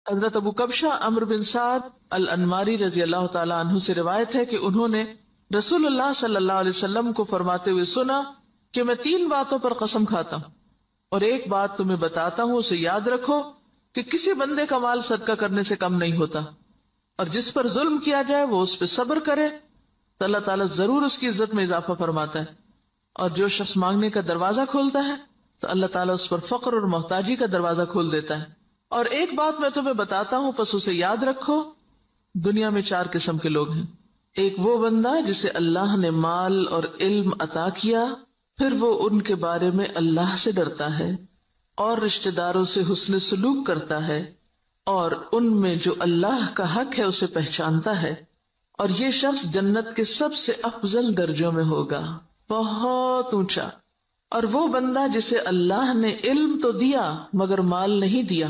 حضرت ابو کبشہ عمرو بن سعد الانماری رضی اللہ تعالی عنہ سے روایت ہے کہ انہوں نے رسول اللہ صلی اللہ علیہ وسلم کو فرماتے ہوئے سنا کہ میں 3 باتوں پر قسم کھاتا ہوں اور ایک بات تمہیں بتاتا ہوں، اسے یاد رکھو کہ کسی بندے کا مال صدقہ کرنے سے کم نہیں ہوتا، اور جس پر ظلم کیا جائے وہ اس پہ صبر کرے تو اللہ تعالیٰ ضرور اس کی عزت میں اضافہ فرماتا ہے، اور جو شخص مانگنے کا دروازہ کھولتا ہے تو اللہ تعالیٰ اس پر فقر اور محتاجی کا دروازہ کھول دیتا ہے۔ اور ایک بات میں تمہیں بتاتا ہوں، پس اسے یاد رکھو، دنیا میں 4 قسم کے لوگ ہیں۔ ایک وہ بندہ جسے اللہ نے مال اور علم عطا کیا، پھر وہ ان کے بارے میں اللہ سے ڈرتا ہے اور رشتہ داروں سے حسن سلوک کرتا ہے، اور ان میں جو اللہ کا حق ہے اسے پہچانتا ہے، اور یہ شخص جنت کے سب سے افضل درجوں میں ہوگا، بہت اونچا۔ اور وہ بندہ جسے اللہ نے علم تو دیا مگر مال نہیں دیا،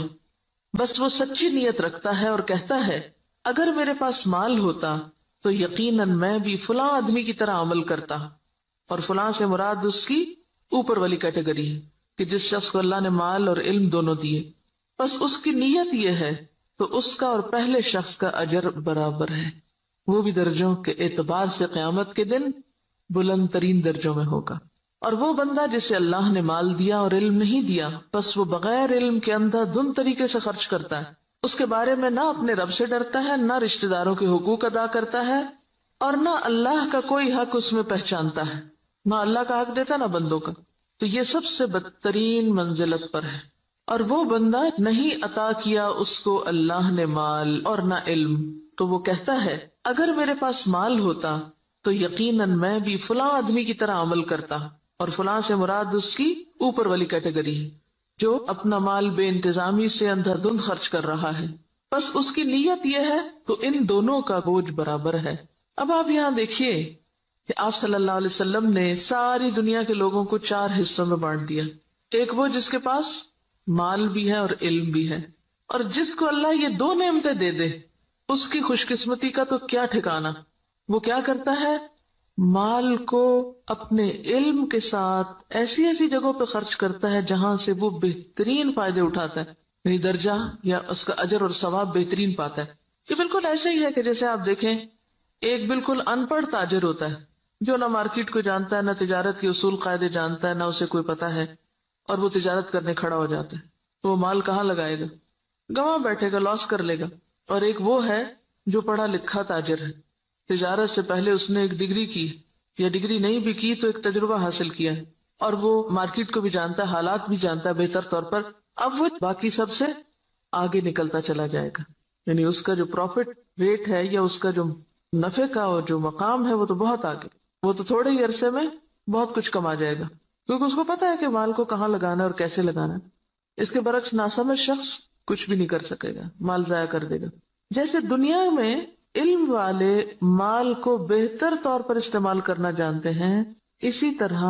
بس وہ سچی نیت رکھتا ہے اور کہتا ہے اگر میرے پاس مال ہوتا تو یقیناً میں بھی فلاں آدمی کی طرح عمل کرتا، اور فلاں سے مراد اس کی اوپر والی کیٹیگری ہے کہ جس شخص کو اللہ نے مال اور علم دونوں دیے، بس اس کی نیت یہ ہے تو اس کا اور پہلے شخص کا اجر برابر ہے، وہ بھی درجوں کے اعتبار سے قیامت کے دن بلند ترین درجوں میں ہوگا۔ اور وہ بندہ جسے اللہ نے مال دیا اور علم نہیں دیا، بس وہ بغیر علم کے اندھا دھند طریقے سے خرچ کرتا ہے، اس کے بارے میں نہ اپنے رب سے ڈرتا ہے، نہ رشتہ داروں کے حقوق ادا کرتا ہے، اور نہ اللہ کا کوئی حق اس میں پہچانتا ہے، نہ اللہ کا حق دیتا نہ بندوں کا، تو یہ سب سے بدترین منزلت پر ہے۔ اور وہ بندہ نہیں عطا کیا اس کو اللہ نے مال اور نہ علم، تو وہ کہتا ہے اگر میرے پاس مال ہوتا تو یقیناً میں بھی فلاں آدمی کی طرح عمل کرتا، اور فلاں سے مراد اس کی اوپر والی کیٹیگری ہے جو اپنا مال بے انتظامی سے اندھا دھند خرچ کر رہا ہے، بس اس کی نیت یہ ہے تو ان دونوں کا بوجھ برابر ہے۔ اب آپ یہاں دیکھیے کہ آپ صلی اللہ علیہ وسلم نے ساری دنیا کے لوگوں کو 4 حصوں میں بانٹ دیا۔ ایک وہ جس کے پاس مال بھی ہے اور علم بھی ہے، اور جس کو اللہ یہ 2 نعمتیں دے دے اس کی خوش قسمتی کا تو کیا ٹھکانا۔ وہ کیا کرتا ہے، مال کو اپنے علم کے ساتھ ایسی ایسی جگہوں پہ خرچ کرتا ہے جہاں سے وہ بہترین فائدے اٹھاتا ہے، یعنی درجہ یا اس کا اجر اور ثواب بہترین پاتا ہے۔ یہ بالکل ایسے ہی ہے کہ جیسے آپ دیکھیں ایک بالکل ان پڑھ تاجر ہوتا ہے جو نہ مارکیٹ کو جانتا ہے، نہ تجارت کے اصول قاعدے جانتا ہے، نہ اسے کوئی پتا ہے، اور وہ تجارت کرنے کھڑا ہو جاتا ہے، تو وہ مال کہاں لگائے گا، گواں بیٹھے گا، لاس کر لے گا۔ اور ایک وہ ہے جو پڑھا لکھا تاجر ہے، تجارت سے پہلے اس نے ایک ڈگری کی، یا ڈگری نہیں بھی کی تو ایک تجربہ حاصل کیا ہے، اور وہ مارکیٹ کو بھی جانتا ہے، حالات بھی جانتا ہے بہتر طور پر، اب وہ باقی سب سے آگے نکلتا چلا جائے گا، یعنی اس کا جو پروفٹ ریٹ ہے یا اس کا جو نفع کا اور جو مقام ہے وہ تو بہت آگے، وہ تو تھوڑے ہی عرصے میں بہت کچھ کما جائے گا، کیونکہ اس کو پتا ہے کہ مال کو کہاں لگانا ہے اور کیسے لگانا ہے۔ اس کے برعکس ناسمجھ شخص کچھ بھی نہیں کر سکے گا، مال ضائع کر دے گا۔ جیسے دنیا میں علم والے مال کو بہتر طور پر استعمال کرنا جانتے ہیں، اسی طرح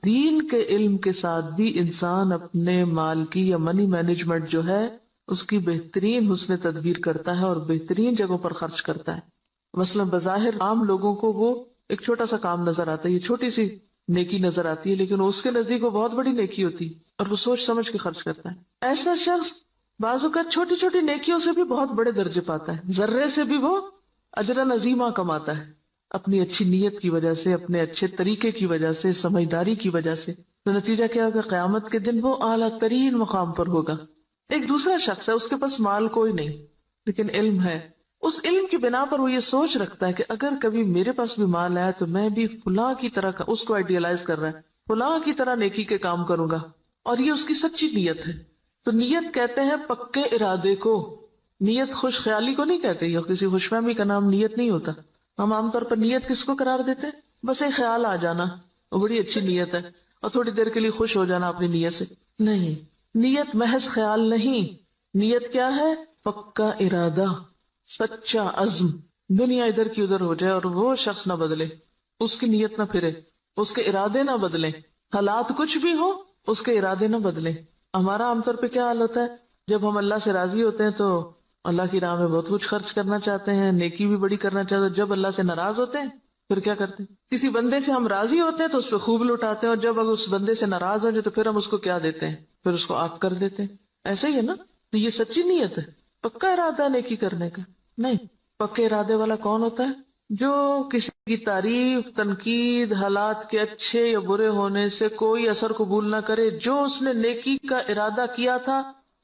دین کے علم کے ساتھ بھی انسان اپنے مال کی یا منی مینجمنٹ جو ہے اس کی بہترین حسن تدبیر کرتا ہے اور بہترین جگہوں پر خرچ کرتا ہے۔ مثلا بظاہر عام لوگوں کو وہ ایک چھوٹا سا کام نظر آتا ہے، یہ چھوٹی سی نیکی نظر آتی ہے، لیکن اس کے نزدیک وہ بہت بڑی نیکی ہوتی ہے اور وہ سوچ سمجھ کے خرچ کرتا ہے۔ ایسا شخص بعض اوقات چھوٹی چھوٹی نیکیوں سے بھی بہت بڑے درجے پاتا ہے، ذرے سے بھی وہ اجر عظیمہ کماتا ہے، اپنی اچھی نیت کی وجہ سے، اپنے اچھے طریقے کی وجہ سے، سمجھداری کی وجہ سے۔ تو نتیجہ کیا ہوگا، قیامت کے دن وہ اعلیٰ ترین مقام پر ہوگا۔ ایک دوسرا شخص ہے، اس کے پاس مال کوئی نہیں لیکن علم ہے، اس علم کی بنا پر وہ یہ سوچ رکھتا ہے کہ اگر کبھی میرے پاس بھی مال آیا تو میں بھی فلاں کی طرح کا، اس کو آئیڈیالائز کر رہا ہے، فلاں کی طرح نیکی کے کام کروں گا، اور یہ اس کی سچی نیت ہے۔ تو نیت کہتے ہیں پکے ارادے کو، نیت خوش خیالی کو نہیں کہتے، یا کسی خوش فہمی کا نام نیت نہیں ہوتا۔ ہم عام طور پر نیت کس کو قرار دیتے ہیں، بس ایک خیال آ جانا، وہ بڑی اچھی نیت ہے، اور تھوڑی دیر کے لیے خوش ہو جانا اپنی نیت سے۔ نہیں، نیت محض خیال نہیں، نیت کیا ہے، پکا ارادہ، سچا عزم۔ دنیا ادھر کی ادھر ہو جائے اور وہ شخص نہ بدلے، اس کی نیت نہ پھرے، اس کے ارادے نہ بدلیں، حالات کچھ بھی ہو اس کے ارادے نہ بدلیں۔ ہمارا عام طور پہ کیا حال ہوتا ہے، جب ہم اللہ سے راضی ہوتے ہیں تو اللہ کی راہ میں بہت کچھ خرچ کرنا چاہتے ہیں، نیکی بھی بڑی کرنا چاہتے ہیں، جب اللہ سے ناراض ہوتے ہیں پھر کیا کرتے ہیں، کسی بندے سے ہم راضی ہوتے ہیں تو اس پہ خوب لٹاتے ہیں، اور جب اگر اس بندے سے ناراض ہو جائے تو پھر ہم اس کو کیا دیتے ہیں، پھر اس کو آگ کر دیتے ہیں۔ ایسا ہی ہے نا، تو یہ سچی نیت ہے۔ پکا ارادہ نیکی کرنے کا نہیں. پکے ارادے والا کون ہوتا ہے؟ جو کسی کی تعریف، تنقید، حالات کے اچھے یا برے ہونے سے کوئی اثر قبول نہ کرے. جو اس نے نیکی کا ارادہ کیا تھا،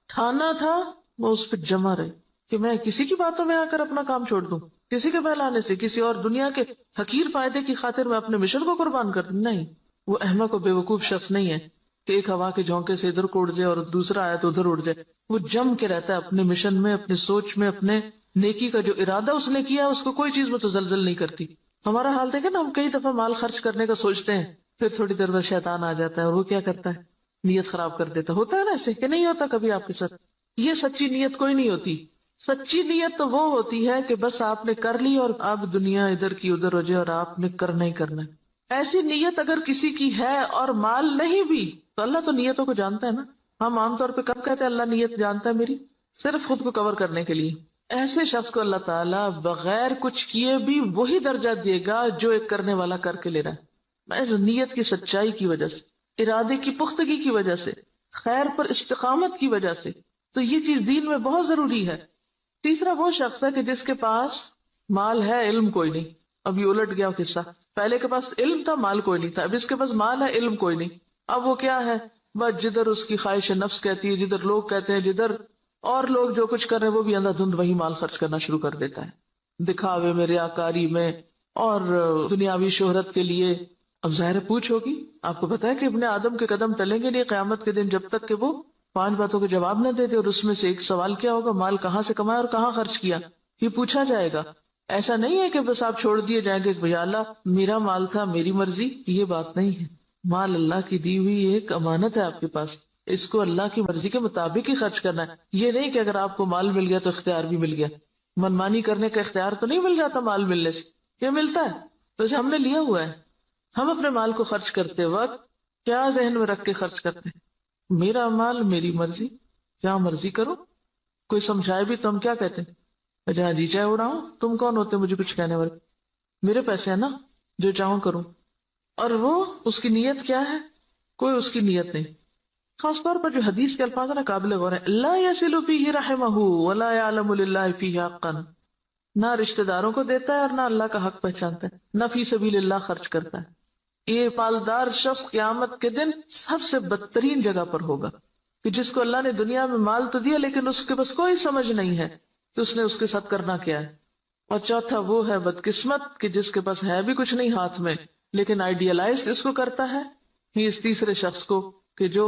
ٹھانا تھا، وہ اس پہ جمع رہے کہ میں کسی کی باتوں میں آ کر اپنا کام چھوڑ دوں، کسی کے بہلانے سے، کسی اور دنیا کے حقیر فائدے کی خاطر میں اپنے مشن کو قربان کر دوں. نہیں، وہ احمق و بے وقوف شخص نہیں ہے کہ ایک ہوا کے جھونکے سے ادھر کو اڑ جائے اور دوسرا آیا تو ادھر اڑ جائے. وہ جم کے رہتا ہے اپنے مشن میں، اپنے سوچ میں، اپنے نیکی کا جو ارادہ اس نے کیا اس کو کوئی چیز متزلزل نہیں کرتی. ہمارا حال دیکھیں نا، ہم کئی دفعہ مال خرچ کرنے کا سوچتے ہیں، پھر تھوڑی دیر بعد شیطان آ جاتا ہے اور وہ کیا کرتا ہے؟ نیت خراب کر دیتا. ہوتا ہے نا ایسے کہ نہیں ہوتا کبھی آپ کے ساتھ؟ یہ سچی نیت کوئی نہیں ہوتی. سچی نیت تو وہ ہوتی ہے کہ بس آپ نے کر لی اور اب دنیا ادھر کی ادھر ہو جائے اور آپ نے کرنا ہی کرنا ہے. ایسی نیت اگر کسی کی ہے اور مال نہیں بھی تو اللہ تو نیتوں کو جانتا ہے نا. ہم عام طور پہ کب کہتے ہیں اللہ نیت جانتا ہے میری؟ صرف خود کو کور کرنے کے لیے. ایسے شخص کو اللہ تعالیٰ بغیر کچھ کیے بھی وہی درجہ دے گا جو ایک کرنے والا کر کے لے رہا ہے. میں نیت کی سچائی کی وجہ سے، ارادے کی پختگی کی وجہ سے، خیر پر استقامت کی وجہ سے. تو یہ چیز دین میں بہت ضروری ہے. تیسرا وہ شخص ہے کہ جس کے پاس مال ہے، علم کوئی نہیں. اب یہ الٹ گیا قصہ، پہلے کے پاس علم تھا، مال کوئی نہیں تھا. اب اس کے پاس مال ہے، علم کوئی نہیں. اب وہ کیا ہے؟ بس جدھر اس کی خواہش نفس کہتی ہے، جدھر لوگ کہتے ہیں، جدھر اور لوگ جو کچھ کر رہے ہیں وہ بھی اندھا دھند وہی مال خرچ کرنا شروع کر دیتا ہے، دکھاوے میں، ریاکاری میں اور دنیاوی شہرت کے لیے. اب ظاہر پوچھ ہوگی. آپ کو پتا ہے کہ ابن آدم کے قدم ٹلیں گے نہیں قیامت کے دن جب تک کہ وہ 5 باتوں کے جواب نہ دے دے. اور اس میں سے ایک سوال کیا ہوگا؟ مال کہاں سے کمایا اور کہاں خرچ کیا، یہ پوچھا جائے گا. ایسا نہیں ہے کہ بس آپ چھوڑ دیے جائیں گے کہ بھیا اللہ میرا مال تھا، میری مرضی. یہ بات نہیں ہے. مال اللہ کی دی ہوئی ایک امانت ہے آپ کے پاس، اس کو اللہ کی مرضی کے مطابق ہی خرچ کرنا ہے. یہ نہیں کہ اگر آپ کو مال مل گیا تو اختیار بھی مل گیا. منمانی کرنے کا اختیار تو نہیں مل جاتا مال ملنے سے، یہ ملتا ہے ویسے ہم نے لیا ہوا ہے. ہم اپنے مال کو خرچ کرتے وقت کیا ذہن میں رکھ کے خرچ کرتے ہیں؟ میرا مال میری مرضی، کیا مرضی کرو. کوئی سمجھائے بھی تو ہم کیا کہتے ہیں؟ جہاں جی چاہے اڑاؤں، تم کون ہوتے مجھے کچھ کہنے والے؟ میرے پیسے ہیں نا، جو چاہوں کروں. اور وہ اس کی نیت کیا ہے؟ کوئی اس کی نیت نہیں. خاص طور پر جو حدیث کے الفاظ ہیں نا قابل غور ہیں. لا يصل فيه رحمه ولا يعلم لله فيه حقا. نہ رشتہ داروں کو دیتا ہے اور نہ اللہ کا حق پہچانتا ہے، نہ فی سبیل اللہ خرچ کرتا ہے. یہ مالدار شخص قیامت کے دن سب سے بدترین جگہ پر ہوگا کہ جس کو اللہ نے دنیا میں مال تو دیا لیکن اس کے بس کوئی سمجھ نہیں ہے کہ اس نے اس کے ساتھ کرنا کیا ہے. اور چوتھا وہ ہے بدقسمت کہ جس کے پاس ہے بھی کچھ نہیں ہاتھ میں لیکن آئیڈیالائز اس کو کرتا ہے. ہی اس تیسرے شخص کو کہ جو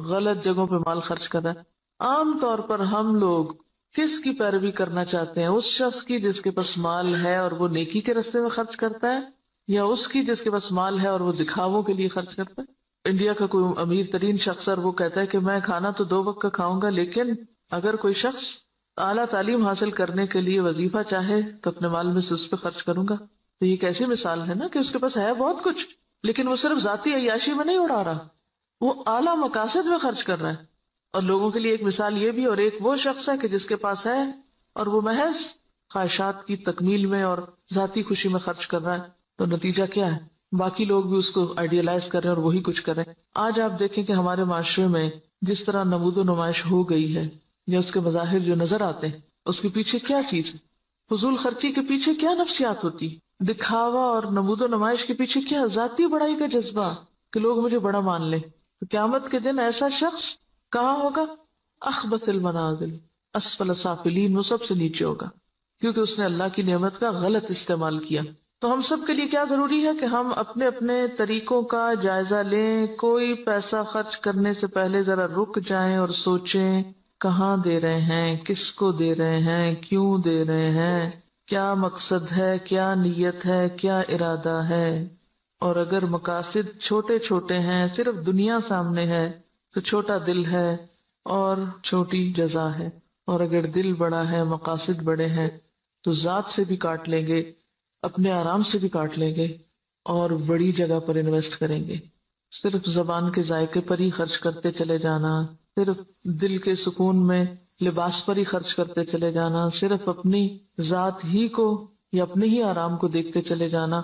غلط جگہوں پہ مال خرچ کر رہا ہے. عام طور پر ہم لوگ کس کی پیروی کرنا چاہتے ہیں؟ اس شخص کی جس کے پاس مال ہے اور وہ نیکی کے راستے میں خرچ کرتا ہے، یا اس کی جس کے پاس مال ہے اور وہ دکھاووں کے لیے خرچ کرتا ہے؟ انڈیا کا کوئی امیر ترین شخص وہ کہتا ہے کہ میں کھانا تو 2 وقت کا کھاؤں گا، لیکن اگر کوئی شخص اعلیٰ تعلیم حاصل کرنے کے لیے وظیفہ چاہے تو اپنے مال میں سے اس پہ خرچ کروں گا. تو یہ ایک ایسی مثال ہے نا کہ اس کے پاس ہے بہت کچھ لیکن وہ صرف ذاتی عیاشی میں نہیں اڑا رہا، وہ اعلیٰ مقاصد میں خرچ کر رہا ہے. اور لوگوں کے لیے ایک مثال یہ بھی، اور ایک وہ شخص ہے کہ جس کے پاس ہے اور وہ محض خواہشات کی تکمیل میں اور ذاتی خوشی میں خرچ کر رہا ہے. تو نتیجہ کیا ہے؟ باقی لوگ بھی اس کو آئیڈیالائز کر رہے ہیں اور وہی کچھ کر رہے ہیں. آج آپ دیکھیں کہ ہمارے معاشرے میں جس طرح نمود و نمائش ہو گئی ہے یا اس کے مظاہر جو نظر آتے ہیں، اس کے پیچھے کیا چیز ہے؟ فضول خرچی کے پیچھے کیا نفسیات ہوتی؟ دکھاوا اور نمود و نمائش کے پیچھے کیا ذاتی بڑائی کا جذبہ کہ لوگ مجھے بڑا مان لیں. تو قیامت کے دن ایسا شخص کہاں ہوگا؟ اخبث المنازل، اسفل سافلین، وہ سب سے نیچے ہوگا کیونکہ اس نے اللہ کی نعمت کا غلط استعمال کیا. تو ہم سب کے لیے کیا ضروری ہے کہ ہم اپنے اپنے طریقوں کا جائزہ لیں. کوئی پیسہ خرچ کرنے سے پہلے ذرا رک جائیں اور سوچیں کہاں دے رہے ہیں، کس کو دے رہے ہیں، کیوں دے رہے ہیں، کیا مقصد ہے، کیا نیت ہے، کیا ارادہ ہے. اور اگر مقاصد چھوٹے چھوٹے ہیں، صرف دنیا سامنے ہے تو چھوٹا دل ہے اور چھوٹی جزا ہے. اور اگر دل بڑا ہے، مقاصد بڑے ہیں تو ذات سے بھی کاٹ لیں گے، اپنے آرام سے بھی کاٹ لیں گے اور بڑی جگہ پر انویسٹ کریں گے. صرف زبان کے ذائقے پر ہی خرچ کرتے چلے جانا، صرف دل کے سکون میں لباس پر ہی خرچ کرتے چلے جانا، صرف اپنی ذات ہی کو یا اپنے ہی آرام کو دیکھتے چلے جانا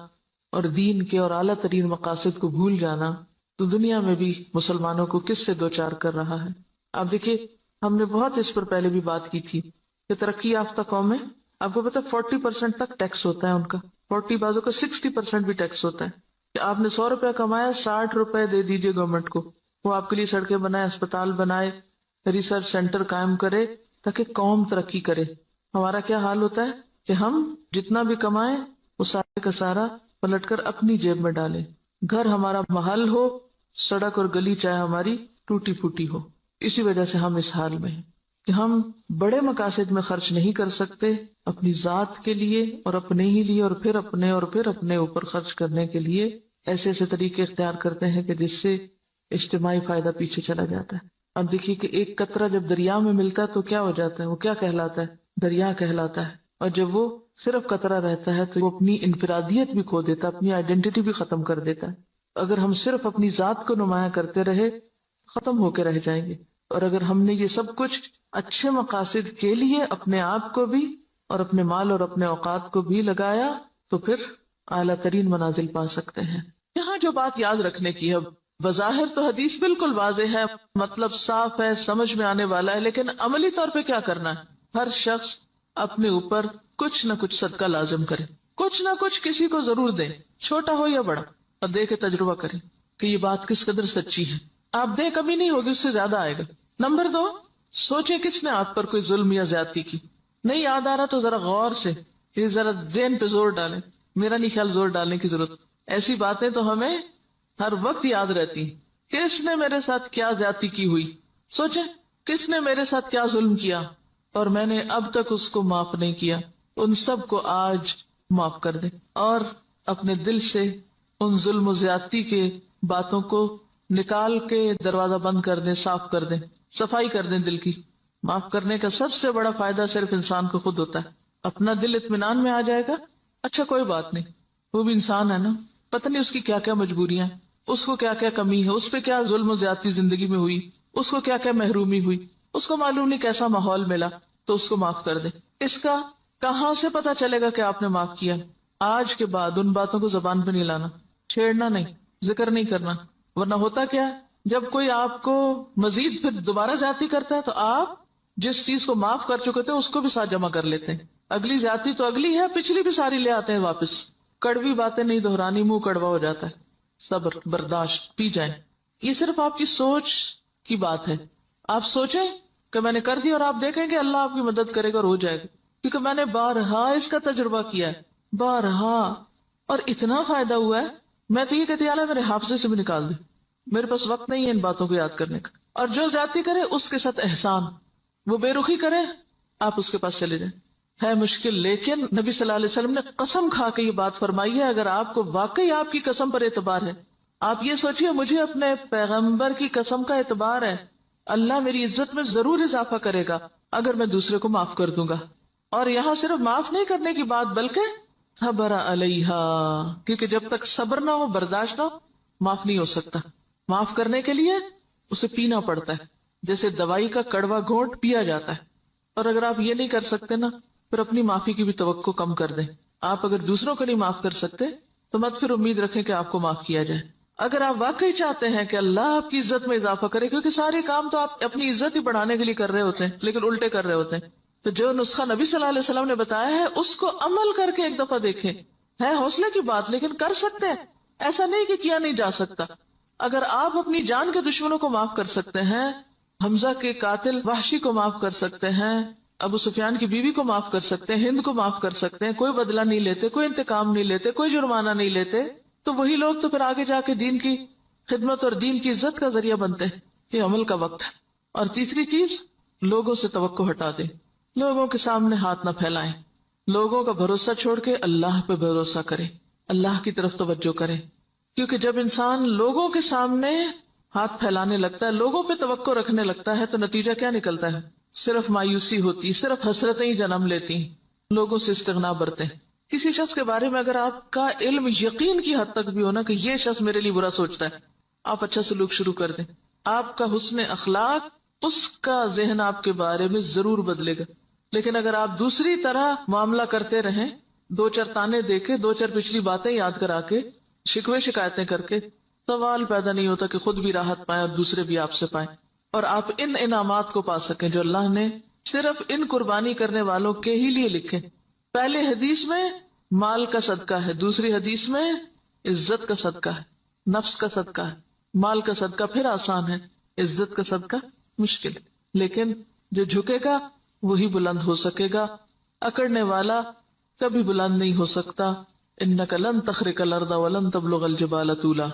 اور دین کے اور اعلیٰ ترین مقاصد کو بھول جانا، تو دنیا میں بھی مسلمانوں کو کس سے دوچار کر رہا ہے. آپ دیکھیے، ہم نے بہت اس پر پہلے بھی بات کی تھی کہ ترقی یافتہ قومیں، آپ کو پتا 40% تک ٹیکس ہوتا ہے ان کا، 40 بازوں کا 60% بھی ٹیکس ہوتا ہے، کہ آپ نے 100 روپے کمایا 60 روپے دے دیجئے گورنمنٹ کو، وہ آپ کے لیے سڑکیں بنائے، اسپتال بنائے، ریسرچ سینٹر قائم کرے تاکہ قوم ترقی کرے۔ ہمارا کیا حال ہوتا ہے کہ ہم جتنا بھی کمائیں وہ سارے کا سارا پلٹ کر اپنی جیب میں ڈالیں، گھر ہمارا محل ہو، سڑک اور گلی چاہے ہماری ٹوٹی پھوٹی ہو۔ اسی وجہ سے ہم اس حال میں ہیں کہ ہم بڑے مقاصد میں خرچ نہیں کر سکتے، اپنی ذات کے لیے اور اپنے ہی لیے، اور پھر اپنے اوپر خرچ کرنے کے لیے ایسے ایسے طریقے اختیار کرتے ہیں کہ جس سے اجتماعی فائدہ پیچھے چلا جاتا ہے۔ اب دیکھیے کہ ایک قطرہ جب دریا میں ملتا ہے تو کیا ہو جاتا ہے، وہ کیا کہلاتا ہے، دریا کہلاتا ہے، اور جب وہ صرف قطرہ رہتا ہے تو وہ اپنی انفرادیت بھی کھو دیتا ہے، اپنی آئیڈینٹی بھی ختم کر دیتا ہے۔ اگر ہم صرف اپنی ذات کو نمایاں کرتے رہے ختم ہو کے رہ جائیں گے، اور اگر ہم نے یہ سب کچھ اچھے مقاصد کے لیے اپنے آپ کو بھی اور اپنے مال اور اپنے اوقات کو بھی لگایا تو پھر اعلیٰ ترین منازل پا سکتے ہیں۔ یہاں جو بات یاد رکھنے کی ہے، بظاہر تو حدیث بالکل واضح ہے، مطلب صاف ہے، سمجھ میں آنے والا ہے، لیکن عملی طور پہ کیا کرنا ہے؟ ہر شخص اپنے اوپر کچھ نہ کچھ صدقہ لازم کرے، کچھ نہ کچھ کسی کو ضرور دے، چھوٹا ہو یا بڑا، اور دے کے تجربہ کرے کہ یہ بات کس قدر سچی ہے۔ آپ دے کمی نہیں ہوگی، اس سے زیادہ آئے گا۔ نمبر 2، سوچیں کس نے آپ پر کوئی ظلم یا زیادتی کی، نہیں یاد آ رہا تو ذرا غور سے یہ ذرا ذہن پہ زور ڈالیں، میرا نہیں خیال زور ڈالنے کی ضرورت، ایسی باتیں تو ہمیں ہر وقت یاد رہتی ہیں۔ کس نے میرے ساتھ کیا زیادتی کی ہوئی، سوچیں کس نے میرے ساتھ کیا ظلم کیا اور میں نے اب تک اس کو معاف نہیں کیا، ان سب کو آج معاف کر دیں، اور اپنے دل سے ان ظلم و زیادتی کے باتوں کو نکال کے دروازہ بند کر دیں، صاف کر دیں، صفائی کر دیں دل کی۔ معاف کرنے کا سب سے بڑا فائدہ صرف انسان کو خود ہوتا ہے، اپنا دل اطمینان میں آ جائے گا، اچھا کوئی بات نہیں، وہ بھی انسان ہے نا، پتہ نہیں اس کی کیا کیا مجبوریاں، اس کو کیا کیا کمی ہے، اس پہ کیا ظلم و زیادتی زندگی میں ہوئی، اس کو کیا کیا محرومی ہوئی، اس کو معلوم نہیں کیسا ماحول ملا، تو اس کو معاف کر دیں۔ اس کا کہاں سے پتا چلے گا کہ آپ نے معاف کیا؟ آج کے بعد ان باتوں کو زبان پہ نہیں لانا، چھیڑنا نہیں، ذکر نہیں کرنا، ورنہ ہوتا کیا ہے، جب کوئی آپ کو مزید پھر دوبارہ زیادتی کرتا ہے تو آپ جس چیز کو معاف کر چکے تھے اس کو بھی ساتھ جمع کر لیتے ہیں، اگلی زیادتی تو اگلی ہے، پچھلی بھی ساری لے آتے ہیں واپس۔ کڑوی باتیں نہیں دہرانی، منہ کڑوا ہو جاتا ہے۔ صبر، برداشت، پی جائیں۔ یہ صرف آپ کی سوچ کی بات ہے، آپ سوچیں کہ میں نے کر دیا اور آپ دیکھیں کہ اللہ آپ کی مدد کرے گا اور ہو جائے گا، کیونکہ میں نے بارہا اس کا تجربہ کیا ہے، بارہا، اور اتنا فائدہ ہوا ہے، میں تو یہ کہتی اللہ میرے حافظے سے بھی نکال دے، میرے پاس وقت نہیں ہے ان باتوں کو یاد کرنے کا۔ اور جو زیادتی کرے اس کے ساتھ احسان، وہ بے رخی کرے آپ اس کے پاس چلے جائیں، ہے مشکل، لیکن نبی صلی اللہ علیہ وسلم نے قسم کھا کے یہ بات فرمائی ہے، اگر آپ کو واقعی آپ کی قسم پر اعتبار ہے، آپ یہ سوچئے مجھے اپنے پیغمبر کی قسم کا اعتبار ہے، اللہ میری عزت میں ضرور اضافہ کرے گا اگر میں دوسرے کو معاف کر دوں گا۔ اور یہاں صرف معاف نہیں کرنے کی بات بلکہ صبر علیہا، کیونکہ جب تک صبر نہ ہو، برداشت نہ ہو، معاف نہیں ہو سکتا۔ معاف کرنے کے لیے اسے پینا پڑتا ہے، جیسے دوائی کا کڑوا گھونٹ پیا جاتا ہے، اور اگر آپ یہ نہیں کر سکتے نا، پھر اپنی معافی کی بھی توقع کم کر دیں۔ آپ اگر دوسروں کو نہیں معاف کر سکتے تو مت پھر امید رکھیں کہ آپ کو معاف کیا جائے۔ اگر آپ واقعی چاہتے ہیں کہ اللہ آپ کی عزت میں اضافہ کرے، کیونکہ سارے کام تو آپ اپنی عزت ہی بڑھانے کے لیے کر رہے ہوتے ہیں لیکن الٹے کر رہے ہوتے ہیں، تو جو نسخہ نبی صلی اللہ علیہ وسلم نے بتایا ہے اس کو عمل کر کے ایک دفعہ دیکھیں۔ ہے حوصلے کی بات لیکن کر سکتے ہیں، ایسا نہیں کہ کیا نہیں جا سکتا۔ اگر آپ اپنی جان کے دشمنوں کو معاف کر سکتے ہیں، حمزہ کے قاتل وحشی کو معاف کر سکتے ہیں، ابو سفیان کی بیوی کو معاف کر سکتے ہیں، ہند کو معاف کر سکتے ہیں، کوئی بدلہ نہیں لیتے، کوئی انتقام نہیں لیتے، کوئی جرمانہ نہیں لیتے، تو وہی لوگ تو پھر آگے جا کے دین کی خدمت اور دین کی عزت کا ذریعہ بنتے ہیں۔ یہ عمل کا وقت ہے۔ اور تیسری چیز، لوگوں سے توقع ہٹا دیں، لوگوں کے سامنے ہاتھ نہ پھیلائیں، لوگوں کا بھروسہ چھوڑ کے اللہ پہ بھروسہ کریں، اللہ کی طرف توجہ کریں، کیونکہ جب انسان لوگوں کے سامنے ہاتھ پھیلانے لگتا ہے، لوگوں پہ توقع رکھنے لگتا ہے، تو نتیجہ کیا نکلتا ہے؟ صرف مایوسی ہوتی، صرف حسرتیں ہی جنم لیتی، لوگوں سے استغنا برتے ہیں۔ کسی شخص کے بارے میں اگر آپ کا علم یقین کی حد تک بھی ہونا کہ یہ شخص میرے لیے برا سوچتا ہے، آپ اچھا سلوک شروع کر دیں، آپ کا حسن اخلاق اس کا ذہن آپ کے بارے میں ضرور بدلے گا۔ لیکن اگر آپ دوسری طرح معاملہ کرتے رہیں، دو چار تانے دے کے، دو چار پچھلی باتیں یاد کرا کے، شکوے شکایتیں کر کے، سوال پیدا نہیں ہوتا کہ خود بھی راحت پائیں اور دوسرے بھی آپ سے پائیں، اور آپ ان انعامات کو پا سکیں جو اللہ نے صرف ان قربانی کرنے والوں کے ہی لیے لکھے. پہلے حدیث میں مال کا صدقہ ہے، دوسری حدیث میں عزت کا صدقہ ہے، نفس کا صدقہ ہے. مال کا صدقہ پھر آسان ہے، عزت کا صدقہ مشکل. لیکن جو جھکے گا وہی بلند ہو سکے گا، اکڑنے والا کبھی بلند نہیں ہو سکتا. انک لن تخرق الارض ولن تبلغ الجبال طولا.